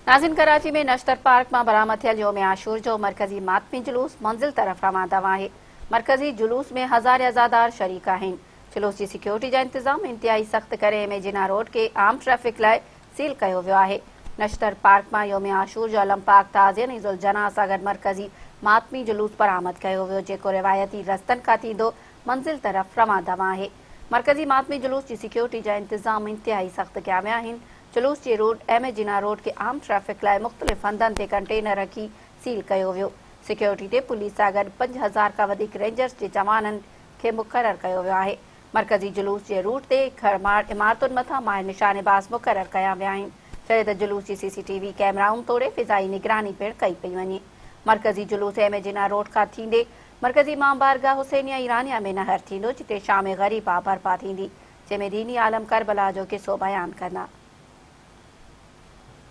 नाज़िन कराची में नश्तर पार्क में बरामद थियल योम आशूर जो मरकज़ी मातमी जुलूस मंज़िल तरफ़ रवाना आहे। मरकज़ी जुलूस में हज़ार अज़ादार शरीक आहिनि। जुलूस की सिक्योरिटी जा इंतज़ाम इंतहाई सख्त करे जिना रोड के आम ट्रैफ़िक लाइ सील कयो वियो आहे। नश्तर पार्क में योम आशूर जो अलम पाक ताज़ियन इज़ुल जना सां गॾु मरकज़ी मातमी जुलूस बरामद कयो वियो, जेको रिवायती रस्तनि खां थींदो मंज़िल तरफ़ रवाना आहे। मरकज़ी मातमी जुलूस की सिक्योरिटी जा इंतज़ाम इंतहाई सख्त कया विया आहिनि। जुलूस जे रोड जिना रोड के आम ट्रैफ़िक लाइ मुख़्तलिफ़ हंधनि ते कंटेनर रखी सील कयो वियो। सिक्योरिटी ते पुलिस सां गॾु 5000 खां वधीक रेंजर्स जे जवाननि खे मुक़ररु कयो वियो आहे। मरकज़ी जुलूस जे रूट ते इमारतुनि मथां माहिर निशानेबाज़ मुक़ररु कया विया आहिनि, जॾहिं त जुलूस जी CCTV कैमराउनि तोड़े फ़िज़ाई निगरानी पिणु कई पई वञे। मरकज़ी जुलूस जिना रोड खां थींदे मरकज़ी इमाम बारगाह हुसैनिया ईरानिया में नहर थींदो, जिते शाम ग़रीबा बर्पा थींदी, जंहिंमें दीनी आलम करबला जो किसो बयानु कंदा।